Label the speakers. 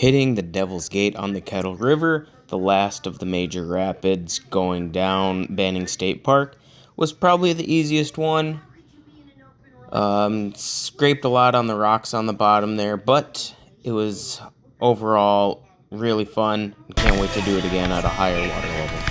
Speaker 1: Hitting the Devil's Gate on the Kettle River, the last of the major rapids going down Banning State Park, was probably the easiest one. Scraped a lot on the rocks on the bottom there, but it was overall really fun. Can't wait to do it again at a higher water level.